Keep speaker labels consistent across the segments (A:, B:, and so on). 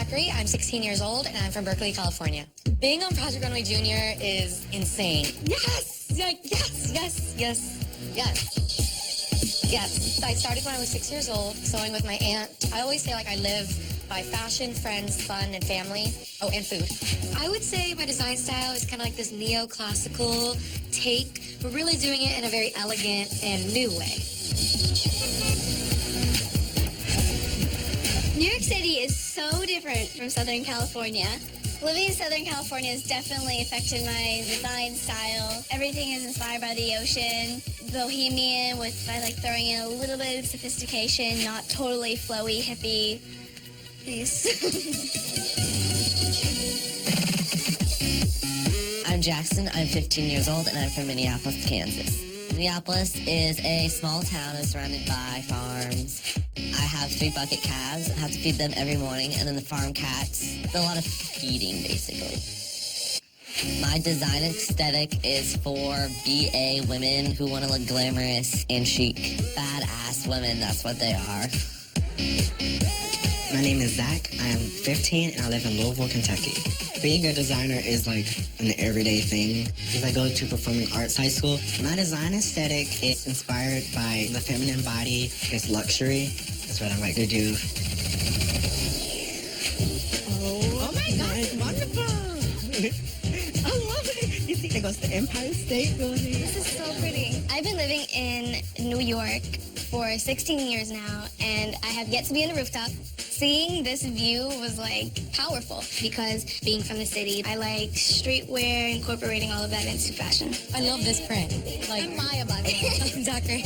A: Zachary. I'm 16 years old, and I'm from Berkeley, California. Being on Project Runway Junior is insane. Yes! Like, yes, yes, yes, yes. Yes. I started when I was 6 years old, sewing with my aunt. I always say, like, I live by fashion, friends, fun, and family. Oh, and food. I would say my design style is kind of like this neoclassical take, but really doing it in a very elegant and new way.
B: New York City is so different from Southern California. Living in Southern California has definitely affected my design style. Everything is inspired by the ocean. Bohemian by like throwing in a little bit of sophistication, not totally flowy, hippie.
C: I'm Jackson. I'm 15 years old, and I'm from Minneapolis, Kansas. Minneapolis is a small town that's surrounded by farms. I have 3 bucket calves. I have to feed them every morning, and then the farm cats. It's a lot of feeding, basically. My design aesthetic is for BA women who want to look glamorous and chic. Badass women, that's what they are.
D: My name is Zach. I am 15 and I live in Louisville, Kentucky. Being a designer is like an everyday thing. If I go to performing arts high school, my design aesthetic is inspired by the feminine body. It's luxury. That's what I like to do.
E: Oh my gosh, wonderful. I love it. You see, it goes to Empire State Building.
B: This is so pretty. I've been living in New York for 16 years now, and I have yet to be on a rooftop. Seeing this view was like powerful because being from the city, I like streetwear, incorporating all of that into fashion.
A: I love this print. Like,
B: I'm Maya, by the way.
A: Zachary.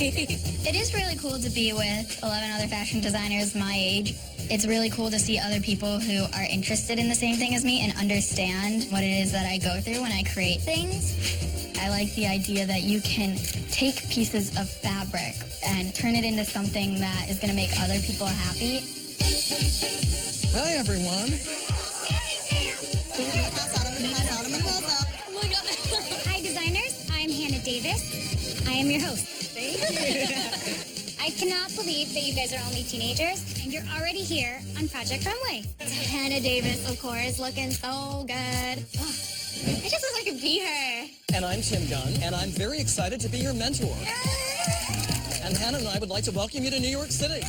B: It is really cool to be with 11 other fashion designers my age. It's really cool to see other people who are interested in the same thing as me and understand what it is that I go through when I create things. I like the idea that you can take pieces of fabric and turn it into something that is going to make other people happy.
F: Hi, everyone.
B: Hi, designers. I'm Hannah Davis. I am your host. Thank you. I cannot believe that you guys are only teenagers and you're already here on Project Runway. Hannah Davis, of course, looking so good. Oh, I just wish I could be her.
F: And I'm Tim Gunn, and I'm very excited to be your mentor. And Hannah and I would like to welcome you to New York City.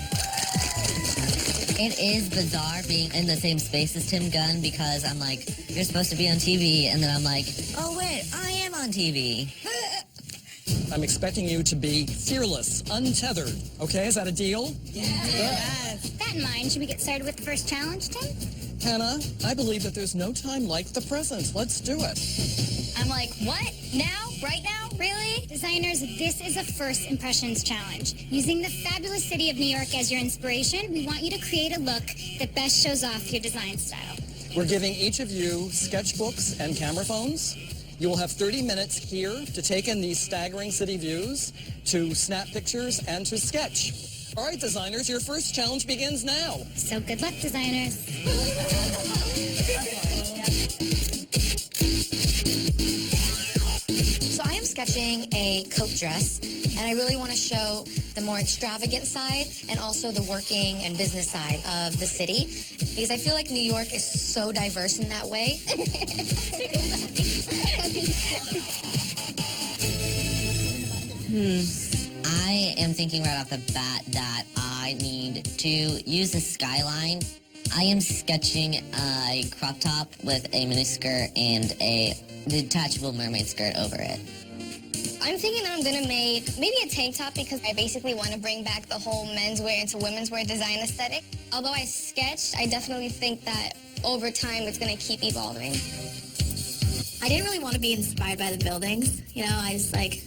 C: It is bizarre being in the same space as Tim Gunn because I'm like, you're supposed to be on TV, and then I'm like, oh wait, I am on TV.
F: I'm expecting you to be fearless, untethered. Okay, is that a deal?
B: Yes. With that in mind, should we get started with the first challenge, Tim?
F: Hannah, I believe that there's no time like the present. Let's do it.
B: I'm like, what? Now? Right now? Really? Designers, this is a first impressions challenge. Using the fabulous city of New York as your inspiration, we want you to create a look that best shows off your design style.
F: We're giving each of you sketchbooks and camera phones. You will have 30 minutes here to take in these staggering city views, to snap pictures, and to sketch. All right, designers, your first challenge begins now.
B: So good luck, designers.
A: So I am sketching a coat dress, and I really want to show the more extravagant side and also the working and business side of the city, because I feel like New York is so diverse in that way.
C: I am thinking right off the bat that I need to use the skyline. I am sketching a crop top with a miniskirt and a detachable mermaid skirt over it.
B: I'm thinking that I'm going to make maybe a tank top because I basically want to bring back the whole menswear into women's wear design aesthetic. Although I sketched, I definitely think that over time it's going to keep evolving.
A: I didn't really want to be inspired by the buildings. You know, I was like,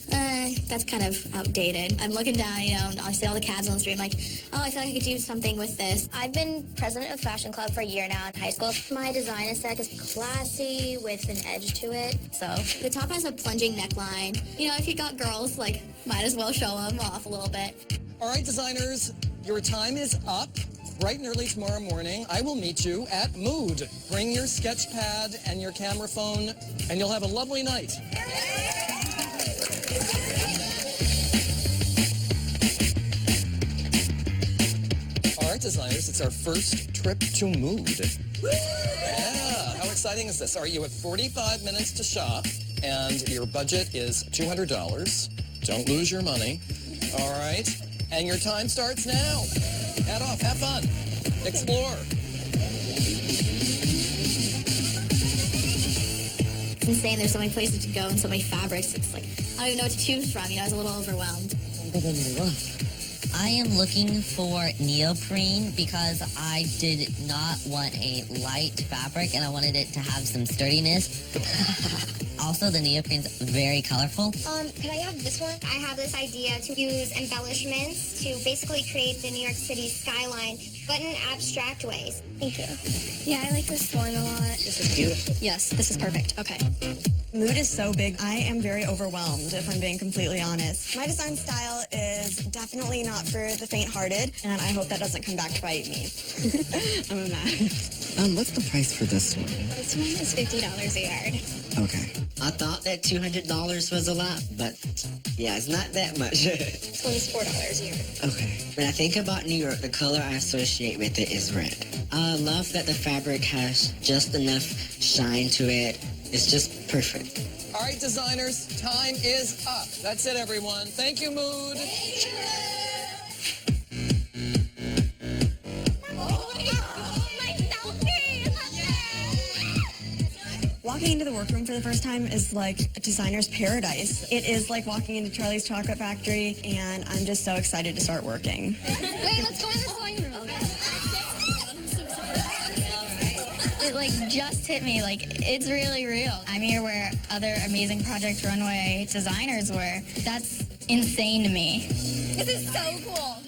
A: that's kind of outdated. I'm looking down, you know, and I see all the cabs on the street. I'm like, oh, I feel like I could do something with this.
B: I've been president of Fashion Club for a year now in high school. My design aesthetic is classy with an edge to it.
A: So the top has a plunging neckline. You know, if you got girls, like, might as well show them off a little bit.
F: All right, designers, your time is up. Bright and early tomorrow morning, I will meet you at Mood. Bring your sketch pad and your camera phone, and you'll have a lovely night. All right, designers, it's our first trip to Mood. Yeah, how exciting is this? All right, you have 45 minutes to shop, and your budget is $200. Don't lose your money. All right, and your time starts now. Head off, have fun, explore.
B: It's insane. There's so many places to go and so many fabrics. It's like, I don't even know what to choose from. I was a little overwhelmed.
C: I am looking for neoprene because I did not want a light fabric and I wanted it to have some sturdiness. Also, the neoprene's very colorful.
G: Could I have this one? I have this idea to use embellishments to basically create the New York City skyline, but in abstract ways. Thank you.
B: Yeah, I like this one a lot.
D: This is beautiful.
B: Yes, this is perfect. Okay.
E: Mood is so big. I am very overwhelmed, if I'm being completely honest. My design style is definitely not for the faint-hearted, and I hope that doesn't come back to bite me. I'm a mess.
D: What's the price for this one?
B: This one is $50 a yard.
D: Okay. I thought that $200 was a lot, but yeah, it's not that much.
B: This one is $4 a yard.
D: Okay. When I think about New York, the color I associate with it is red. I love that the fabric has just enough shine to it. It's just perfect.
F: All right, designers, time is up. That's it, everyone. Thank you, Mood.
E: Walking into the workroom for the first time is like a designer's paradise. It is like walking into Charlie's Chocolate Factory, and I'm just so excited to start working.
B: Wait, let's go in the sewing room. It like just hit me, like it's really real. I'm here where other amazing Project Runway designers were. That's insane to me. This is so cool.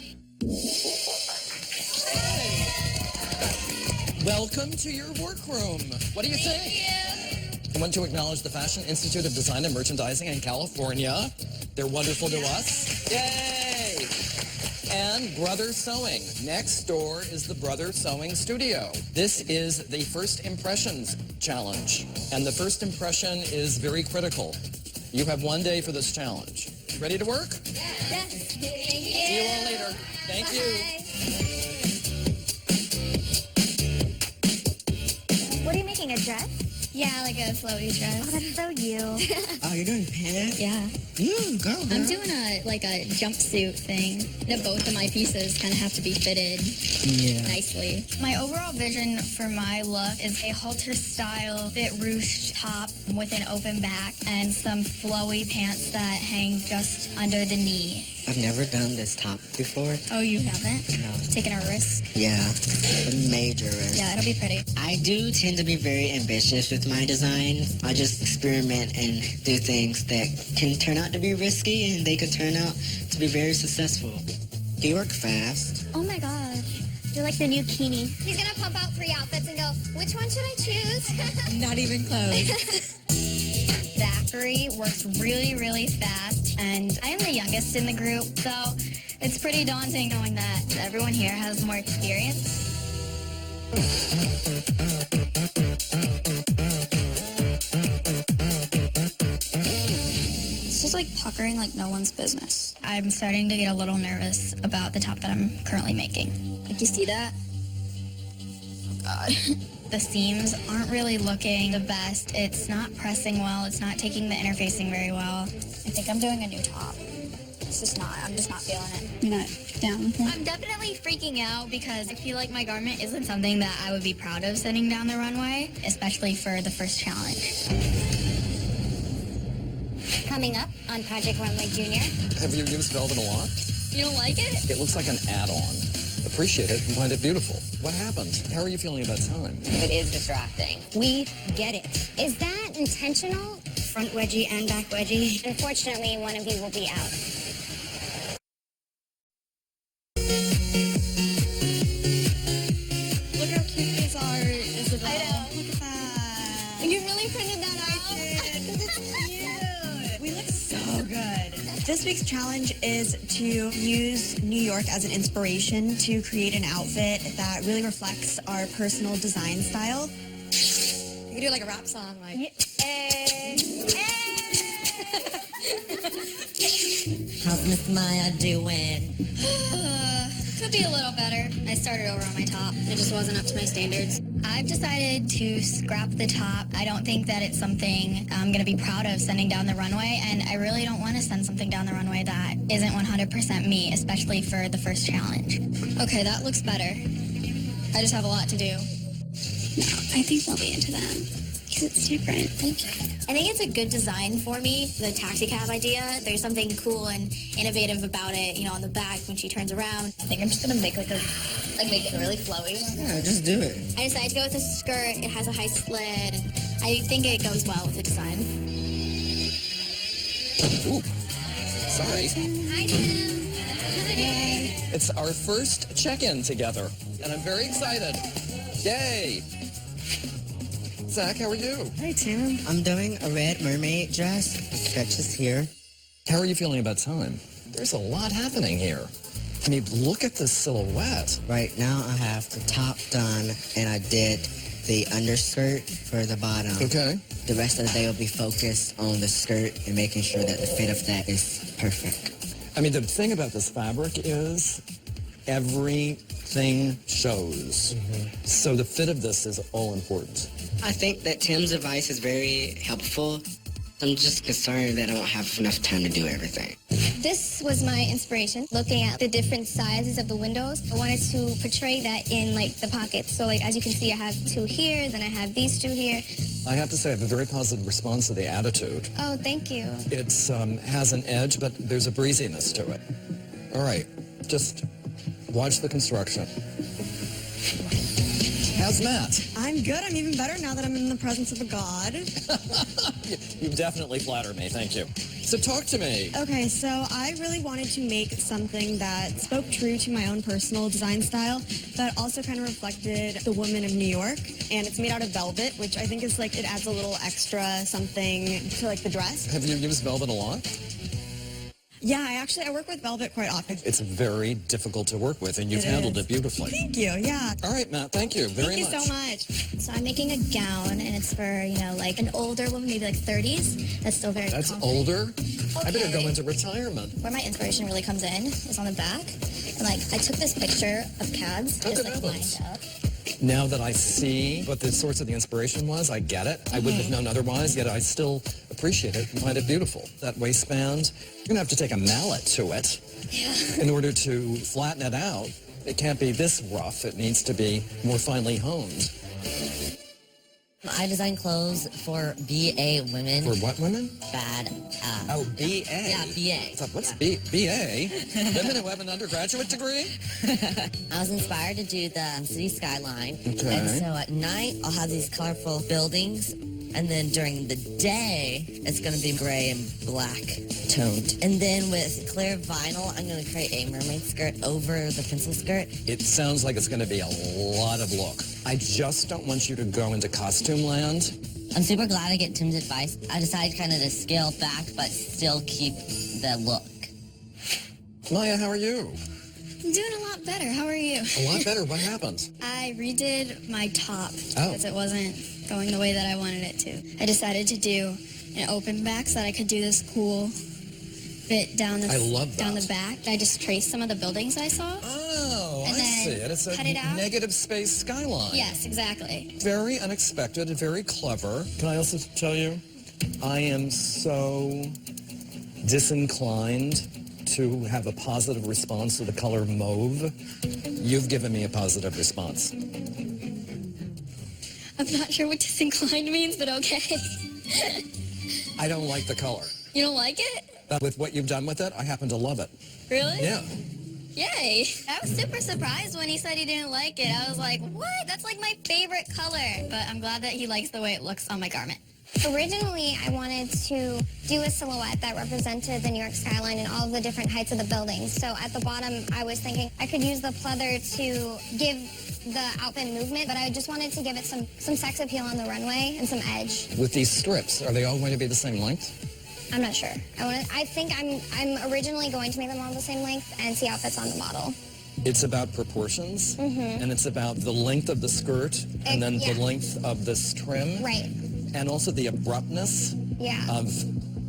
F: Welcome to your workroom. What do you think? I want to acknowledge the Fashion Institute of Design and Merchandising in California. They're wonderful to us. Yay! And Brother Sewing. Next door is the Brother Sewing Studio. This is the First Impressions Challenge. And the first impression is very critical. You have 1 day for this challenge. Ready to work?
B: Yes.
F: See you all later. Thank you.
G: What are you making, a dress?
B: Yeah, like a floaty dress.
G: Oh, that's so you.
D: Oh, you're doing pants?
B: Yeah.
D: Go, girl.
B: I'm doing a jumpsuit thing. Both of my pieces kind of have to be fitted nicely. My overall vision for my look is a halter style fit ruched top with an open back and some flowy pants that hang just under the knee.
D: I've never done this top before.
B: Oh, you haven't?
D: No.
B: Taking a risk?
D: Yeah, a major risk.
B: Yeah, it'll be pretty.
D: I do tend to be very ambitious with my designs. I just experiment and do things that can turn out to be risky and they could turn out to be very successful. You work fast.
G: Oh my gosh. You're like the new Keenie. He's gonna pump out 3 outfits and go, which one should I choose?
B: Not even close. Zachary works really, really fast, and I am the youngest in the group, so it's pretty daunting knowing that everyone here has more experience. It's just like puckering like no one's business. I'm starting to get a little nervous about the top that I'm currently making. Like, you see that? Oh, God. The seams aren't really looking the best. It's not pressing well. It's not taking the interfacing very well. I think I'm doing a new top. It's just not. I'm just not feeling it. You're not down? I'm definitely freaking out because I feel like my garment isn't something that I would be proud of sending down the runway, especially for the first challenge.
G: Coming up on Project Runway Junior.
F: Have you used velvet a lot?
B: You don't like it?
F: It looks like an add-on. Appreciate it and find it beautiful. What happened? How are you feeling about time?
C: It is distracting.
G: We get it. Is that intentional?
B: Front wedgie and back wedgie.
G: Unfortunately, one of you will be out.
E: Look how cute these are, Isabel.
B: I know.
E: Look at that.
B: You really printed that out?
E: It's cute. We look so good. This week's challenge is to use New York as an inspiration to create an outfit that really reflects our personal design style.
B: You could do like a rap song, like.
C: How's Miss Maya doing?
B: Could be a little better. I started over on my top. It just wasn't up to my standards. I've decided to scrap the top. I don't think that it's something I'm going to be proud of sending down the runway, and I really don't want to send something down the runway that isn't 100% me, especially for the first challenge. Okay, that looks better. I just have a lot to do.
H: No, I think they'll be into that because it's different. Thank you.
I: I think it's a good design for me, the taxi cab idea. There's something cool and innovative about it, on the back when she turns around.
B: I think I'm just going to make make it really flowy.
D: Yeah, just do it.
I: I decided to go with a skirt. It has a high slit, and I think it goes well with the design.
F: Ooh, sorry.
B: Hi, Tim.
F: It's our first check-in together, and I'm very excited. Yay! Zach, how are you?
D: Hey, Tim. I'm doing a red mermaid dress. The sketch is here.
F: How are you feeling about time? There's a lot happening here. I mean, look at this silhouette.
D: Right now, I have the top done, and I did the underskirt for the bottom.
F: Okay.
D: The rest of the day will be focused on the skirt and making sure that the fit of that is perfect.
F: I mean, the thing about this fabric is everything shows. So the fit of this is all important.
D: I think that Tim's advice is very helpful. I'm just concerned that I don't have enough time to do everything.
G: This was my inspiration, looking at the different sizes of the windows. I wanted to portray that in the pockets. So as you can see, I have 2 here, then I have these 2 here.
F: I have to say, I have a very positive response to the attitude.
G: Oh, thank you.
F: It has an edge, but there's a breeziness to it. All right, just watch the construction. How's Matt?
E: I'm good. I'm even better now that I'm in the presence of a god.
F: You definitely flatter me, thank you. So talk to me.
E: Okay, so I really wanted to make something that spoke true to my own personal design style, but also kind of reflected the woman of New York. And it's made out of velvet, which I think is it adds a little extra something to the dress.
F: Have you used velvet a lot?
E: Yeah, I work with velvet quite often.
F: It's very difficult to work with, and you've handled it beautifully.
E: Thank you, yeah.
F: All right, Matt, thank you very much.
E: Thank you so much.
I: So I'm making a gown, and it's for, an older woman, maybe 30s. That's still very
F: That's
I: confident.
F: older? I better go
I: Okay.
F: into retirement.
I: Where my inspiration really comes in is on the back. And I took this picture of cabs,
F: Oh,
I: just
F: good heavens.
I: lined up.
F: Now that I see what the source of the inspiration was, I get it. I wouldn't have known otherwise, yet I still appreciate it and find it beautiful. That waistband, you're going to have to take a mallet to it in order to flatten it out. It can't be this rough. It needs to be more finely honed.
C: I design clothes for BA women.
F: For what women?
C: Bad.
F: Oh, BA.
C: Yeah, BA.
F: What's BA? Women who have an undergraduate degree?
C: I was inspired to do the city skyline.
F: Okay.
C: And so at night, I'll have these colorful buildings. And then during the day, it's going to be gray and black toned. And then with clear vinyl, I'm going to create a mermaid skirt over the pencil skirt.
F: It sounds like it's going to be a lot of look. I just don't want you to go into costume land.
C: I'm super glad I get Tim's advice. I decided kind of to scale back, but still keep the look.
F: Maya, how are you?
B: I'm doing a lot better. How are you?
F: A lot better. What happened?
B: I redid my top
F: Oh.
B: because it wasn't going the way that I wanted it to. I decided to do an open back so that I could do this cool bit down
F: I love
B: down
F: that.
B: the back. I just traced some of the buildings I saw.
F: Oh,
B: And
F: I
B: then
F: see it. It's a
B: cut it out.
F: negative space skyline.
B: Yes, exactly.
F: Very unexpected and very clever. Can I also tell you, I am so disinclined to have a positive response to the color mauve. You've given me a positive response.
B: I'm not sure what disinclined means, but okay.
F: I don't like the color.
B: You don't like it?
F: But with what you've done with it, I happen to love it.
B: Really?
F: Yeah.
B: Yay. I was super surprised when he said he didn't like it. I was like, what? That's my favorite color. But I'm glad that he likes the way it looks on my garment.
G: Originally, I wanted to do a silhouette that represented the New York skyline and all of the different heights of the buildings. So at the bottom, I was thinking I could use the pleather to give the outfit movement, but I just wanted to give it some sex appeal on the runway and some edge.
F: With these strips, are they all going to be the same length?
G: I'm not sure. I think I'm originally going to make them all the same length and see how it fits on the model.
F: It's about proportions, and it's about the length of the skirt, and then the
G: yeah.
F: length of this trim.
G: Right.
F: And also the abruptness
G: Yeah.
F: of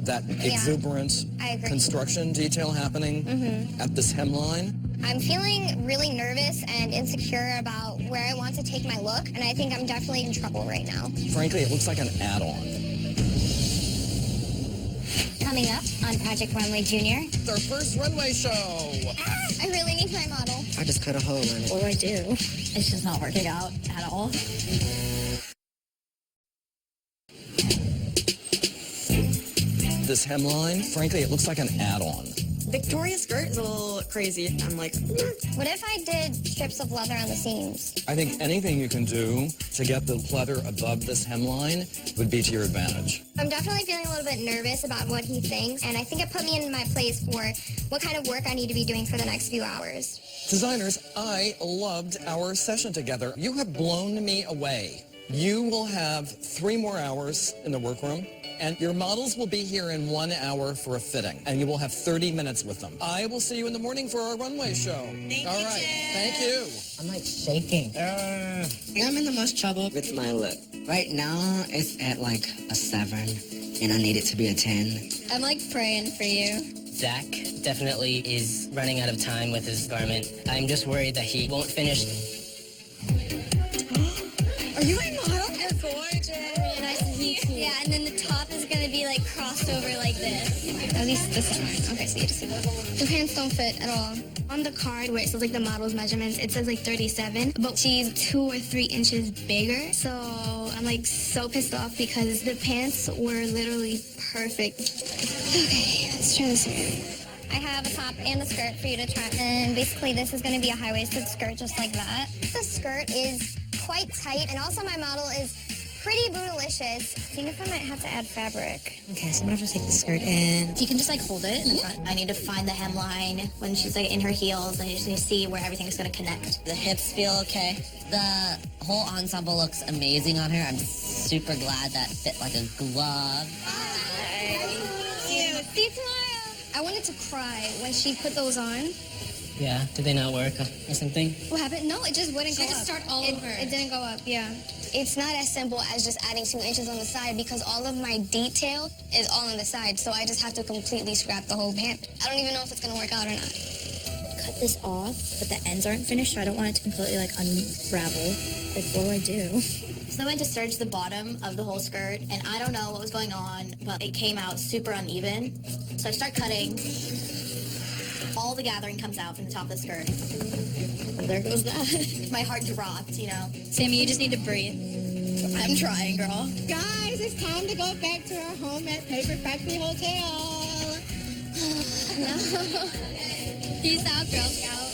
F: that exuberant
G: I agree.
F: construction detail happening at this hemline.
G: I'm feeling really nervous and insecure about where I want to take my look, and I think I'm definitely in trouble right now.
F: Frankly, it looks like an add-on.
B: Coming up on Project Runway Junior.
F: It's our first runway show.
G: I really need my model.
D: I just cut a hole in it.
B: What do I do? It's just not working out at all.
F: This hemline, frankly, it looks like an add-on.
E: Victoria's skirt is a little crazy. I'm like,
G: What if I did strips of leather on the seams?
F: I think anything you can do to get the pleather above this hemline would be to your advantage.
G: I'm definitely feeling a little bit nervous about what he thinks, and I think it put me in my place for what kind of work I need to be doing for the next few hours.
F: Designers, I loved our session together. You have blown me away. You will have 3 more hours in the workroom, and your models will be here in 1 hour for a fitting, and you will have 30 minutes with them. I will see you in the morning for our runway show. All right. Thank you.
D: I'm like shaking. I'm in the most trouble with my look. Right now, it's at like a 7, and I need it to be a 10.
B: I'm like praying for you.
J: Zach definitely is running out of time with his garment. I'm just worried that he won't finish.
E: are you my model?
B: You're gorgeous. Nice to meet you. Yeah, and then the top is going to be like crossed over like this.
G: At least this one. Okay, so you just see those. The pants don't fit at all. On the card where it says like the model's measurements, it says like 37, but she's 2 or 3 inches bigger. So I'm like so pissed off because the pants were literally perfect. Okay, let's try this again. I have a top and a skirt for you to try. And basically this is gonna be a high-waisted skirt just like that. The skirt is quite tight, and also my model is pretty bootylicious. I think if I might have to add fabric.
E: Okay, so I'm gonna have to take the skirt in.
I: You can just like hold it in the front. I need to find the hemline when she's like in her heels, and you just need to see where everything's gonna connect.
C: The hips feel okay. The whole ensemble looks amazing on her. I'm super glad that fit like a glove.
G: See you tomorrow. I wanted to cry when she put those on.
J: Yeah, did they not work or something?
G: What happened? No, it just wouldn't go up.
B: She had to start all over.
G: It didn't go up, yeah. It's not as simple as just adding 2 inches on the side because all of my detail is all on the side, so I just have to completely scrap the whole pant. I don't even know if it's gonna work out or not.
I: Cut this off, but the ends aren't finished, so I don't want it to completely like unravel. Like, what do I do? So I went to serge the bottom of the whole skirt, and I don't know what was going on, but it came out super uneven. So I start cutting. All the gathering comes out from the top of the skirt. And there goes that. My heart dropped, you know.
B: Sammy, you just need to breathe.
I: I'm trying, girl.
K: Guys, it's time to go back to our home at Paper Factory Hotel.
G: No.
B: Peace out, Girl Scout.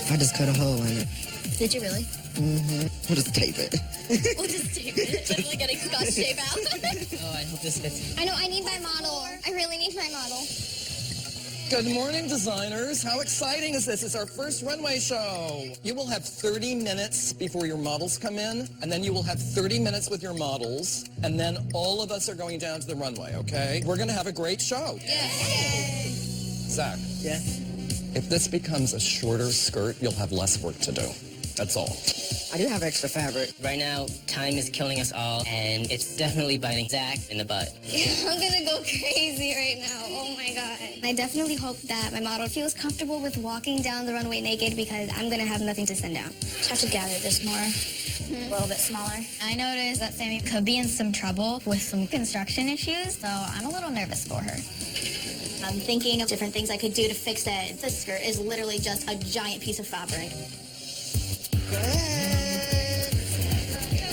D: I just cut a hole in it.
I: Did you really?
D: Mm-hmm. We'll just tape it.
I: We'll just tape it. Definitely getting Scotch tape out.
J: Oh, I hope this fits.
G: I know, I need my model. I really need my model.
F: Good morning, designers. How exciting is this? It's our first runway show. You will have 30 minutes before your models come in, and then you will have 30 minutes with your models, and then all of us are going down to the runway, okay? We're going to have a great show. Zach.
J: Yeah?
F: If this becomes a shorter skirt, you'll have less work to do. That's all.
D: I do have extra fabric.
J: Right now, time is killing us all, and it's definitely biting Zach in the butt.
G: I'm gonna go crazy right now. Oh my God. I definitely hope that my model feels comfortable with walking down the runway naked because I'm gonna have nothing to send down.
I: Just have to gather this more. A little bit smaller.
B: I noticed that Sammy could be in some trouble with some construction issues, so I'm a little nervous for her.
I: I'm thinking of different things I could do to fix it. This skirt is literally just a giant piece of fabric.
B: How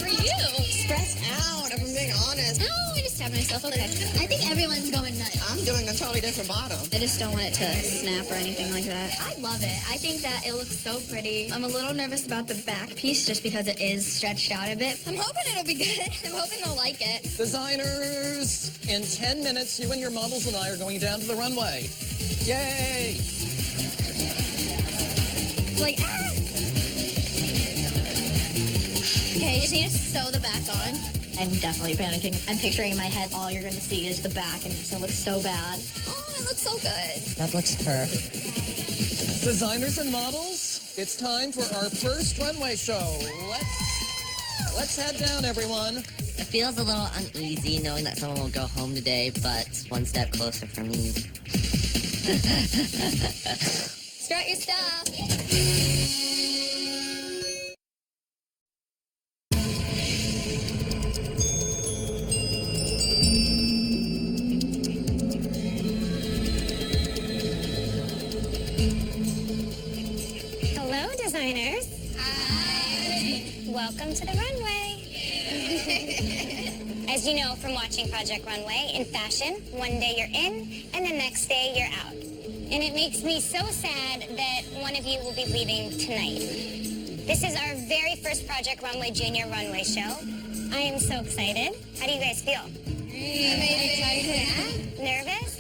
B: are you?
E: Stressed out, if I'm being honest.
B: No, I just stabbed myself. Okay. I think everyone's going nuts.
E: I'm doing a totally different bottom.
B: I just don't want it to snap or anything like that. I love it. I think that it looks so pretty. I'm a little nervous about the back piece just because it is stretched out a bit. I'm hoping it'll be good. I'm hoping they'll like it.
F: Designers, in 10 minutes, you and your models and I are going down to the runway. Yay!
B: Like, ah! Okay, you just need to sew the back on.
I: I'm definitely panicking. I'm picturing in my head all you're going to see is the back, and it's going to look so bad.
B: Oh, it looks so good.
D: That looks perfect.
F: Designers and models, it's time for our first runway show. Let's head down, everyone.
C: It feels a little uneasy knowing that someone will go home today, but it's one step closer for me.
B: Strut your stuff.
G: Hello, designers.
B: Hi.
G: Welcome to the runway. As you know from watching Project Runway, in fashion, one day you're in and the next day you're out. And it makes me so sad that one of you will be leaving tonight. This is our very first Project Runway Junior runway show. I am so excited. How do you guys feel? Excited. Nervous?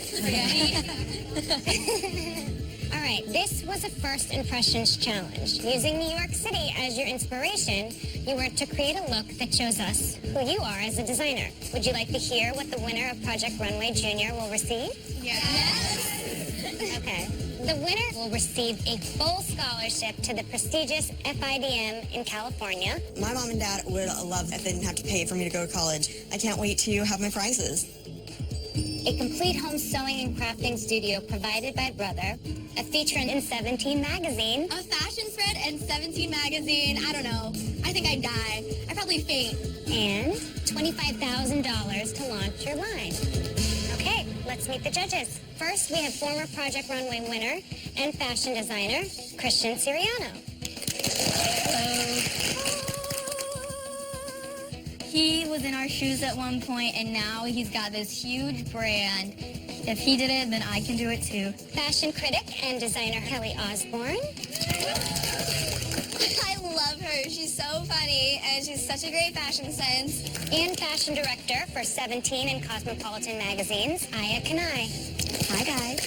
G: All right, this was a first impressions challenge. Using New York City as your inspiration, you were to create a look that shows us who you are as a designer. Would you like to hear what the winner of Project Runway Junior will receive?
B: Yes.
G: Okay. The winner will receive a full scholarship to the prestigious FIDM in California.
E: My mom and dad would love if they didn't have to pay for me to go to college. I can't wait to have my prizes.
G: A complete home sewing and crafting studio provided by Brother. A feature in 17 magazine.
B: A fashion spread and 17 magazine. I don't know. I think I'd die. I'd probably faint.
G: And $25,000 to launch your line. Okay, let's meet the judges. First, we have former Project Runway winner and fashion designer, Christian Siriano.
B: Hello. He was in our shoes at one point, and now he's got this huge brand. If he did it, then I can do it too.
G: Fashion critic and designer Kelly Osborne.
B: I love her. She's so funny, and she's such a great fashion sense.
G: And fashion director for 17 and Cosmopolitan magazines, Aya Kanai.
B: Hi, guys.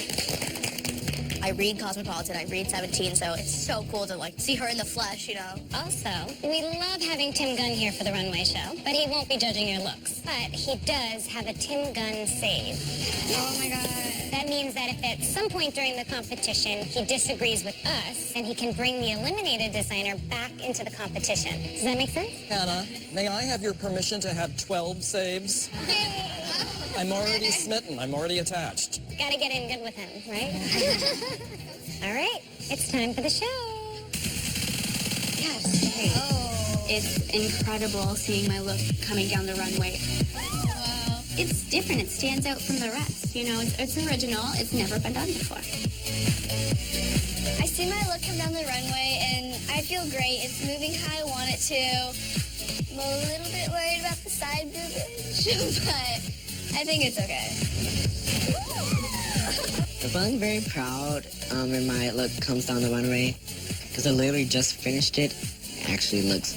B: I read Cosmopolitan, I read 17, so it's so cool to see her in the flesh, you know.
G: Also, we love having Tim Gunn here for the runway show, but he won't be judging your looks. But he does have a Tim Gunn save.
B: Oh my God.
G: That means that if at some point during the competition he disagrees with us, then he can bring the eliminated designer back into the competition. Does that make sense?
F: Hannah, may I have your permission to have 12 saves? I'm already smitten. I'm already attached.
G: Gotta get in good with him, right? All right, it's time for the show.
H: Yes. It's incredible seeing my look coming down the runway.
B: Wow.
H: It's different. It stands out from the rest. You know, it's original. It's never been done before.
B: I see my look come down the runway, and I feel great. It's moving how I want it to. I'm a little bit worried about the side boobage, but I think it's okay.
D: I'm feeling very proud when my look comes down the runway because I literally just finished it. It actually looks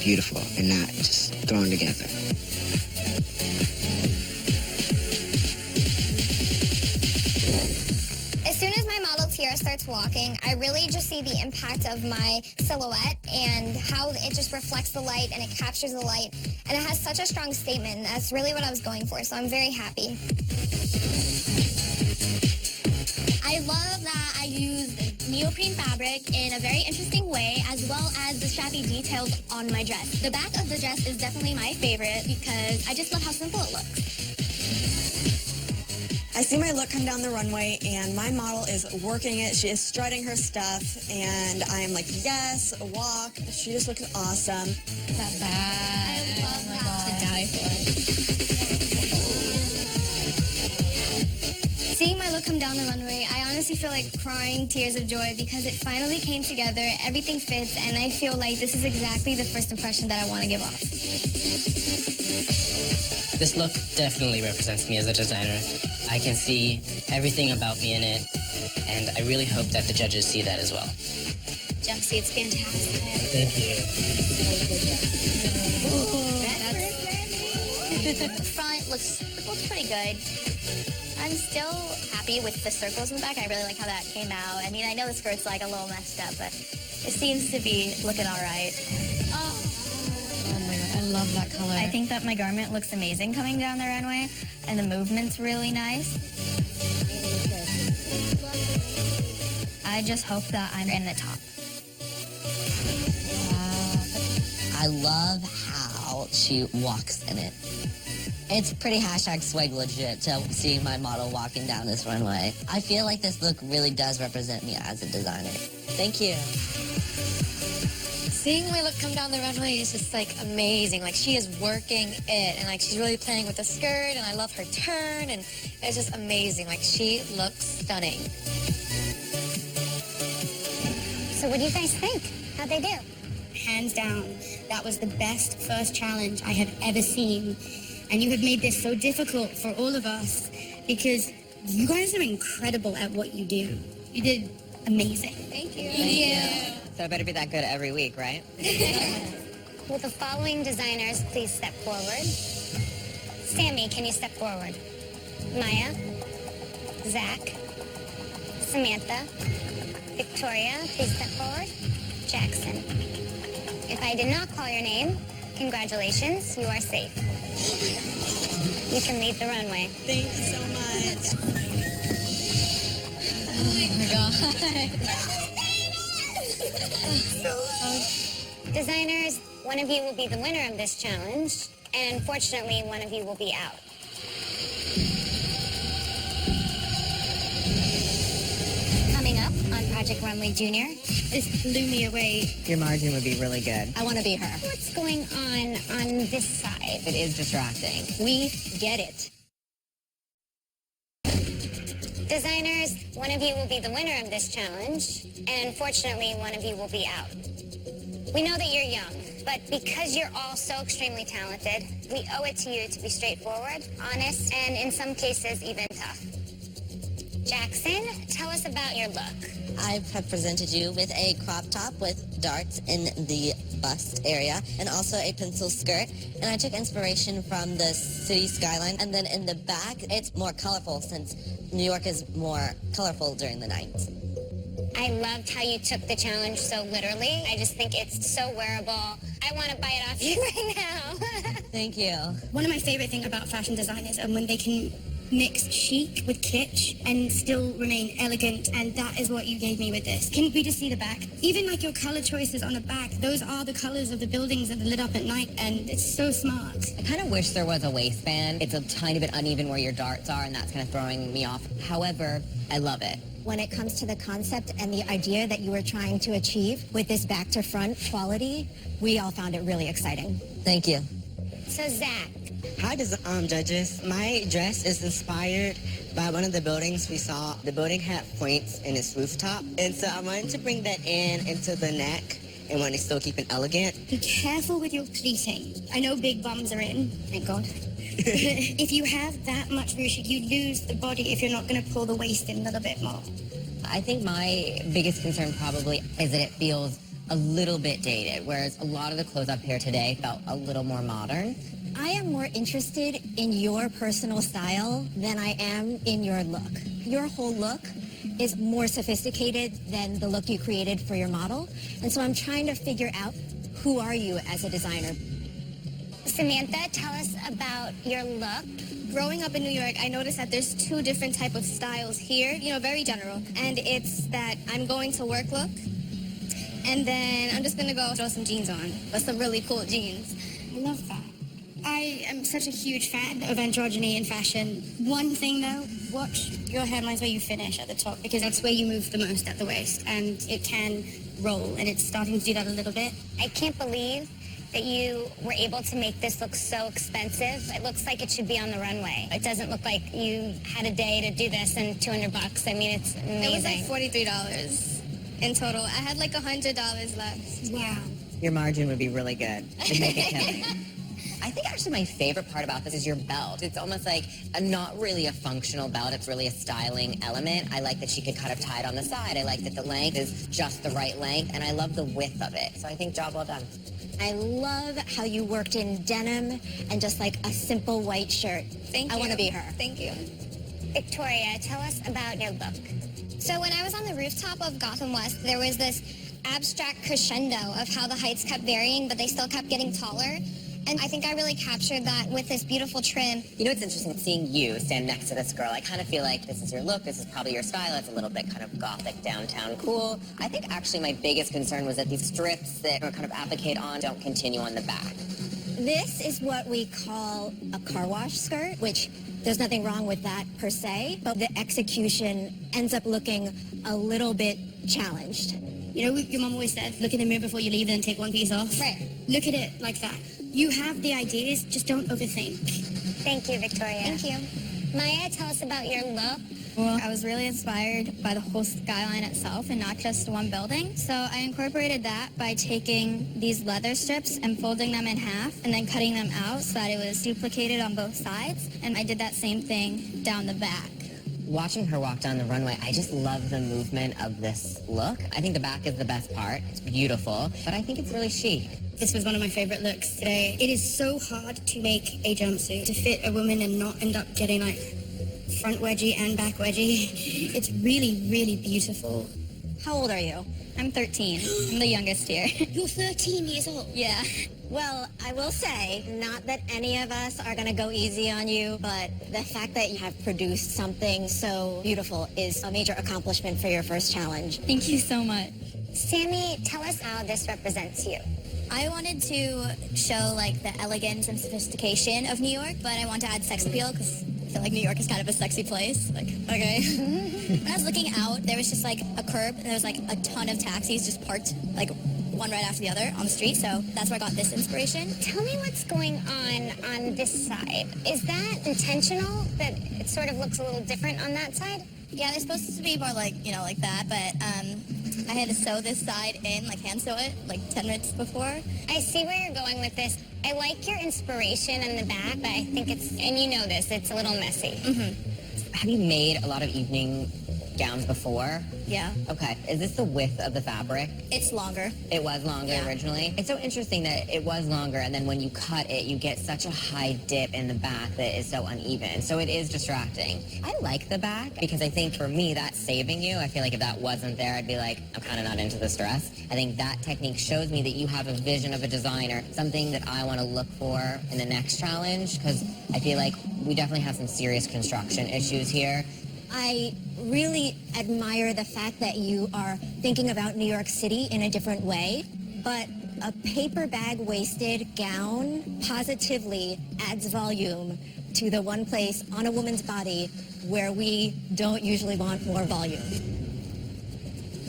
D: beautiful and not just thrown together.
G: As soon as my model Tiara starts walking, I really just see the impact of my silhouette and how it just reflects the light and it captures the light. And it has such a strong statement. That's really what I was going for, so I'm very happy.
B: I love that I used neoprene fabric in a very interesting way, as well as the strappy details on my dress. The back of the dress is definitely my favorite because I just love how simple it looks.
E: I see my look come down the runway, and my model is working it. She is strutting her stuff, and I am like, yes, walk. She just looks awesome.
B: That bad. I love that. To die for. Seeing my look come down the runway, I honestly feel like crying tears of joy because it finally came together, everything fits, and I feel like this is exactly the first impression that I want to give off.
J: This look definitely represents me as a designer. I can see everything about me in it, and I really hope that the judges see that as well.
H: Jeffsy, it's fantastic.
J: Thank you.
B: The front looks pretty good. I'm still happy with the circles in the back. I really like how that came out. I mean, I know the skirt's a little messed up, but it seems to be looking all right.
E: Oh my God, I love that color.
B: I think that my garment looks amazing coming down the runway, and the movement's really nice. I just hope that I'm in the top.
C: I love how while she walks in it. It's pretty #swag legit to see my model walking down this runway. I feel like this look really does represent me as a designer. Thank you.
A: Seeing my look come down the runway is just like amazing. Like she is working it and like she's really playing with the skirt and I love her turn and it's just amazing. Like she looks stunning.
G: So what do you guys think? How'd they do?
H: Hands down, that was the best first challenge I have ever seen. And you have made this so difficult for all of us because you guys are incredible at what you do. You did amazing.
G: Thank you.
C: So it better be that good every week, right?
G: Will the following designers please step forward? Sammy, can you step forward? Maya, Zach, Samantha, Victoria, please step forward. Jackson. If I did not call your name, congratulations, you are safe. You can leave the runway.
E: Thank you so much.
A: Oh my God.
G: Designers, one of you will be the winner of this challenge, and unfortunately, one of you will be out. Coming up on Project Runway Junior.
H: This blew me away.
C: Your margin would be really good.
A: I want to be her.
G: What's going on this side?
C: It is distracting.
A: We get it.
G: Designers, one of you will be the winner of this challenge, and unfortunately, one of you will be out. We know that you're young, but because you're all so extremely talented, we owe it to you to be straightforward, honest, and in some cases, even tough. Jackson, tell us about your look.
C: I have presented you with a crop top with darts in the bust area and also a pencil skirt. And I took inspiration from the city skyline. And then in the back, it's more colorful since New York is more colorful during the night.
G: I loved how you took the challenge so literally. I just think it's so wearable. I want to buy it off you right now.
C: Thank you.
H: One of my favorite things about fashion designers are when they can mix chic with kitsch and still remain elegant, and that is what you gave me with this. Can we just see the back? Even like your color choices on the back, those are the colors of the buildings that are lit up at night, and it's so smart.
C: I kind of wish there was a waistband. It's a tiny bit uneven where your darts are, and that's kind of throwing me off. However, I love it.
L: When it comes to the concept and the idea that you were trying to achieve with this back to front quality, we all found it really exciting.
C: Thank you.
G: So Zach.
D: Hi, judges. My dress is inspired by one of the buildings we saw. The building had points in its rooftop, and so I wanted to bring that into the neck and want to still keep it elegant.
H: Be careful with your pleating. I know big bums are in, thank God. If you have that much ruche, you lose the body if you're not going to pull the waist in a little bit more.
C: I think my biggest concern probably is that it feels a little bit dated, whereas a lot of the clothes up here today felt a little more modern.
L: I am more interested in your personal style than I am in your look. Your whole look is more sophisticated than the look you created for your model. And so I'm trying to figure out, who are you as a designer?
G: Samantha, tell us about your look.
B: Growing up in New York, I noticed that there's two different type of styles here, very general. And it's that I'm going to work look, and then I'm just gonna go throw some jeans on, but some really cool jeans.
H: I love that. I am such a huge fan of androgyny in fashion. One thing though, watch your hairlines where you finish at the top, because that's where you move the most at the waist, and it can roll, and it's starting to do that a little bit.
G: I can't believe that you were able to make this look so expensive. It looks like it should be on the runway. It doesn't look like you had a day to do this and $200. I mean, it's amazing.
B: It was like $43 in total. I had like $100 left.
H: Wow.
C: Your margin would be really good. It'd make it killing. I think actually my favorite part about this is your belt. It's almost like not really a functional belt. It's really a styling element. I like that she could kind of tie it on the side. I like that the length is just the right length, and I love the width of it. So I think job well done.
L: I love how you worked in denim and just like a simple white shirt.
B: Thank you.
L: I want to be her.
B: Thank you.
G: Victoria, tell us about your look.
B: So when I was on the rooftop of Gotham West, there was this abstract crescendo of how the heights kept varying, but they still kept getting taller. And I think I really captured that with this beautiful trim.
C: You know, it's interesting seeing you stand next to this girl. I kind of feel like this is your look. This is probably your style. It's a little bit kind of gothic downtown cool. I think actually my biggest concern was that these strips that are kind of appliqued on don't continue on the back.
L: This is what we call a car wash skirt, which there's nothing wrong with that per se, but the execution ends up looking a little bit challenged.
H: You know, your mom always said, look in the mirror before you leave and take one piece off.
G: Right.
H: Look at it like that. You have the ideas, just don't overthink.
G: Thank you, Victoria.
B: Thank you.
G: Maya, tell us about your look.
B: Well, I was really inspired by the whole skyline itself and not just one building. So I incorporated that by taking these leather strips and folding them in half and then cutting them out so that it was duplicated on both sides. And I did that same thing down the back.
C: Watching her walk down the runway, I just love the movement of this look. I think the back is the best part. It's beautiful, but I think it's really chic.
H: This was one of my favorite looks today. It is so hard to make a jumpsuit to fit a woman and not end up getting like front wedgie and back wedgie. It's really, really beautiful.
L: How old are you?
B: I'm 13. I'm the youngest here.
H: You're 13 years old.
B: Yeah.
L: Well, I will say, not that any of us are going to go easy on you, but the fact that you have produced something so beautiful is a major accomplishment for your first challenge.
B: Thank you so much.
G: Sammy, tell us how this represents you.
B: I wanted to show like the elegance and sophistication of New York, but I want to add sex appeal because I feel like New York is kind of a sexy place. Like, okay. When I was looking out, there was just like a curb and there was like a ton of taxis just parked like one right after the other on the street. So that's where I got this inspiration.
G: Tell me what's going on this side. Is that intentional, that it sort of looks a little different on that side?
B: Yeah, they're supposed to be more like, you know, like that, but I had to sew this side in, like hand sew it, like 10 minutes before.
G: I see where you're going with this. I like your inspiration in the back, but I think it's, and you know this, it's a little messy.
C: Mm-hmm. Have you made a lot of evening gowns before?
B: Yeah.
C: Okay. Is this the width of the fabric?
B: It's longer.
C: It was longer originally. It's so interesting that it was longer, and then when you cut it, you get such a high dip in the back that is so uneven. So it is distracting. I like the back because I think for me, that's saving you. I feel like if that wasn't there, I'd be like, I'm kind of not into this dress. I think that technique shows me that you have a vision of a designer, something that I want to look for in the next challenge, because I feel like we definitely have some serious construction issues here.
L: I really admire the fact that you are thinking about New York City in a different way, but a paper bag waisted gown positively adds volume to the one place on a woman's body where we don't usually want more volume.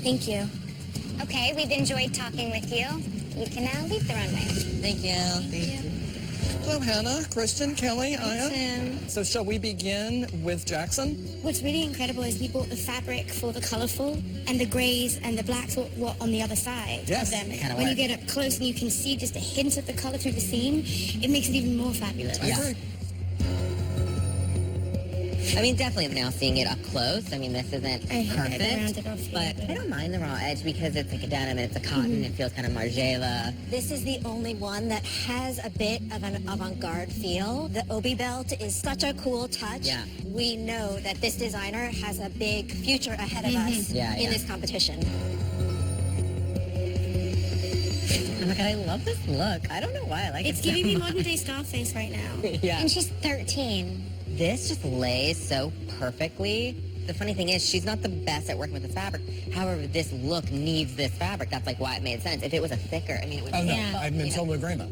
B: Thank you.
G: Okay, we've enjoyed talking with you. You can now leave the runway.
C: Thank you.
L: Thank you.
F: Hello, Hannah, Christian, Kelly, Aya.
H: Tim.
F: So shall we begin with Jackson?
H: What's really incredible is we bought the fabric for the colorful, and the grays and the blacks were on the other side
F: Yes,
H: of them.
C: kinda
H: When you
C: work.
H: get up close and you can see just a hint of the color through the seam, it makes it even more fabulous.
F: I agree.
C: I mean, definitely now seeing it up close. I mean, this isn't
H: I
C: perfect,
H: rounded off here,
C: but I don't mind the raw edge because it's like a denim and it's a cotton. It feels kind of margela.
L: This is the only one that has a bit of an avant-garde feel. The obi belt is such a cool touch.
C: Yeah.
L: We know that this designer has a big future ahead of us
C: Yeah,
L: in
C: yeah.
L: this competition.
C: Oh my god, I love this look. I don't know why I like
H: It's
C: it so
H: giving me
C: much.
H: modern day Scarface right now.
C: Yeah.
G: And she's 13.
C: This just lays so perfectly. The funny thing is, she's not the best at working with the fabric. However, this look needs this fabric. That's like why it made sense. If it was a thicker, I mean, it would
F: Oh, no,
C: be
F: I'm in total agreement.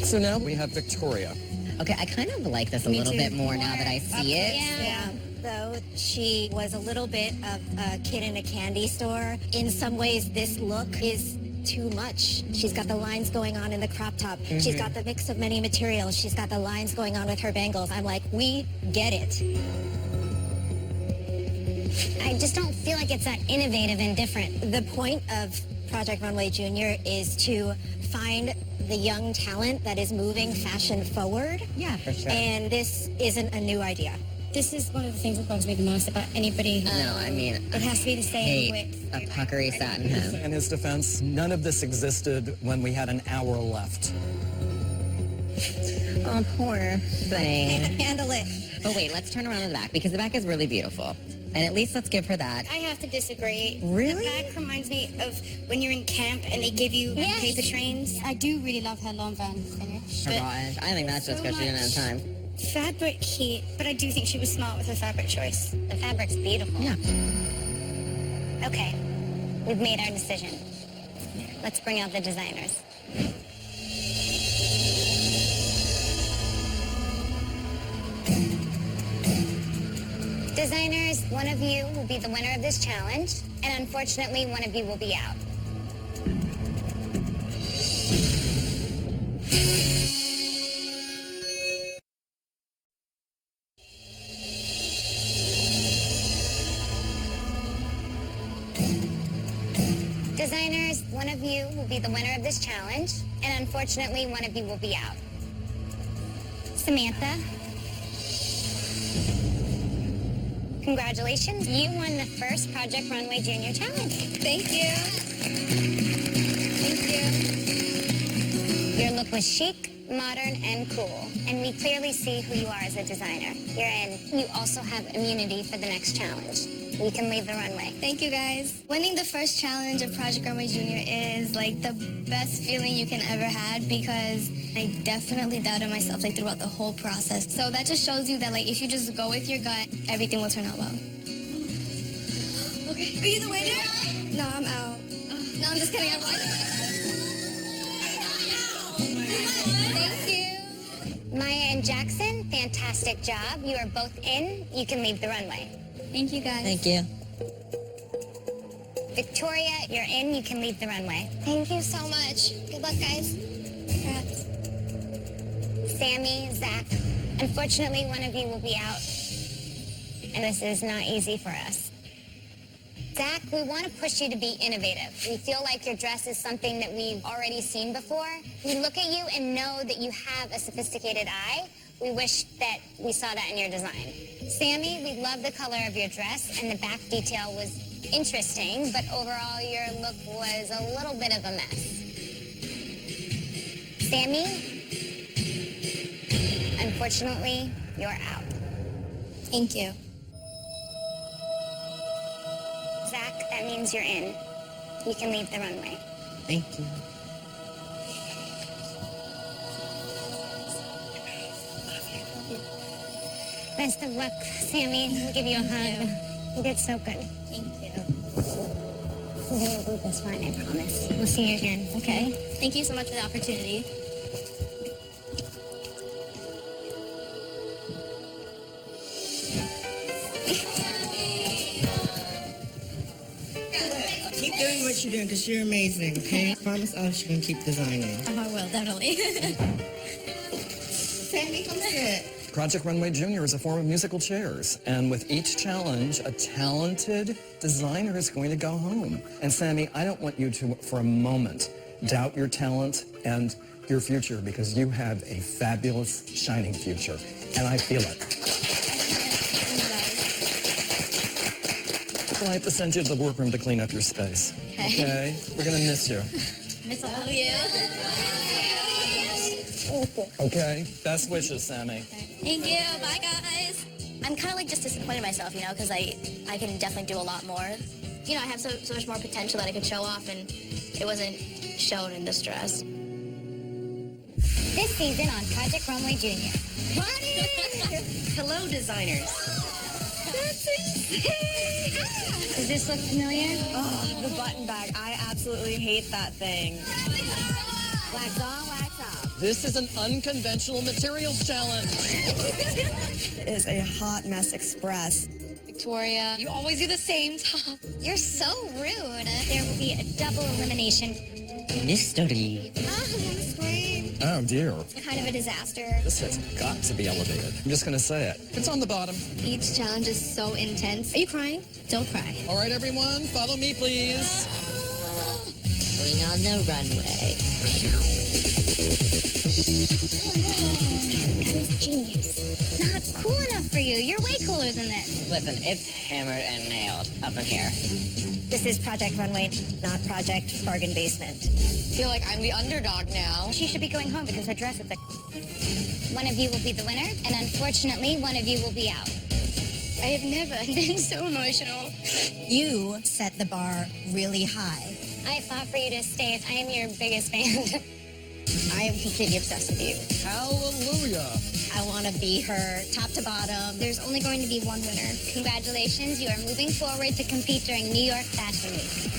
F: So now we have Victoria.
C: Okay, I kind of like this a
H: Me
C: little
H: too.
C: bit more now that I see it.
L: Yeah. Though she was a little bit of a kid in a candy store, in some ways this look is too much. She's got the lines going on in the crop top. She's got the mix of many materials. She's got the lines going on with her bangles. I'm like, we get it.
G: I just don't feel like it's that innovative and different.
L: The point of Project Runway Junior is to find the young talent that is moving fashion forward.
C: Yeah, for sure.
L: And this isn't a new idea.
H: This is one of the things that bugs me the most about anybody.
C: No, I mean,
H: It has to be the same width.
C: a puckery satin hem.
F: In his defense, none of this existed when we had an hour left.
C: Oh, poor thing.
L: Handle it.
C: But wait, let's turn around to the back because the back is really beautiful. And at least let's give her that.
H: I have to disagree.
C: Really?
H: The back reminds me of when you're in camp and they give you paper trains. I do really love her long van finish.
C: Her
H: but
C: raw edge. I think that's just because she didn't have time.
H: fabric heat, but I do think she was smart with her fabric choice.
G: The fabric's beautiful.
C: Yeah.
G: Okay, we've made our decision. Let's bring out the designers. Designers, one of you will be the winner of this challenge, and unfortunately, one of you will be out. Designers, one of you will be the winner of this challenge, and unfortunately, one of you will be out. Samantha, congratulations. You won the first Project Runway Junior Challenge.
B: Thank you. Thank you.
G: Your look was chic, modern, and cool, and we clearly see who you are as a designer. You're in. You also have immunity for the next challenge. You can leave the runway.
B: Thank you, guys. Winning the first challenge of Project Runway Junior is like the best feeling you can ever had because I definitely doubted myself like throughout the whole process. So that just shows you that like if you just go with your gut, everything will turn out well. Okay. Are you the winner? No, I'm out. No, I'm just kidding. I'm like... Thank you.
G: Maya and Jackson, fantastic job. You are both in. You can leave the runway.
B: Thank you, guys.
C: Thank you.
G: Victoria, you're in. You can leave the runway.
B: Thank you so much. Good luck, guys. Congrats.
G: Sammy, Zach, unfortunately, one of you will be out. And this is not easy for us. Zach, we want to push you to be innovative. We feel like your dress is something that we've already seen before. We look at you and know that you have a sophisticated eye. We wish that we saw that in your design. Sammy, we love the color of your dress, and the back detail was interesting, but overall your look was a little bit of a mess. Sammy, unfortunately, you're out.
B: Thank you.
G: Zach, that means you're in. You can leave the runway.
D: Thank you.
G: Best of luck, Sammy. We'll give you a hug. You did so good.
B: Thank you.
G: We're gonna do this fine, I promise. We'll see you again, okay?
B: Thank you so much for the opportunity.
D: Keep doing what you're doing because you're amazing, okay? Promise us you're going to keep designing.
B: Oh, I will, definitely.
D: Sammy, come sit.
F: Project Runway Junior is a form of musical chairs, and with each challenge, a talented designer is going to go home. And Sammy, I don't want you to, for a moment, doubt your talent and your future because you have a fabulous, shining future, and I feel it. Well, I have to send you to the workroom to clean up your space. Okay? We're gonna miss you.
B: Miss all of you.
F: Okay? Best wishes, Sammy.
B: Thank you. Bye, guys. I'm kind of like just disappointed in myself, you know, because I can definitely do a lot more. You know, I have so much more potential that I could show off, and it wasn't shown in this dress.
G: This season on Project Runway Junior.
M: Party! Hello, designers.
G: That's insane! Does this look familiar?
E: Oh, the button bag. I absolutely hate that thing.
G: Wax on, wax off.
F: This is an unconventional materials challenge.
E: It is a hot mess express.
A: Victoria, you always do the same top.
B: You're so rude. There will be a double elimination.
D: Mystery.
F: Oh, dear.
B: Kind of a disaster.
F: This has got to be elevated. I'm just gonna say it. It's on the bottom.
B: Each challenge is so intense. Are you crying? Don't cry.
F: All right, everyone, follow me, please.
C: Going on the runway.
G: Genius. Not cool enough for you. You're way cooler than this.
C: Listen, it's hammered and nailed up in here.
L: This is Project Runway, not Project Bargain Basement.
A: I feel like I'm the underdog now.
G: She should be going home because her dress is One of you will be the winner, and unfortunately, one of you will be out.
B: I have never been so emotional.
L: You set the bar really high.
G: I fought for you to stay. I am your biggest fan.
L: I am completely obsessed with you.
F: Hallelujah.
L: I want to be her top to bottom.
B: There's only going to be one winner.
G: Congratulations, you are moving forward to compete during New York Fashion Week.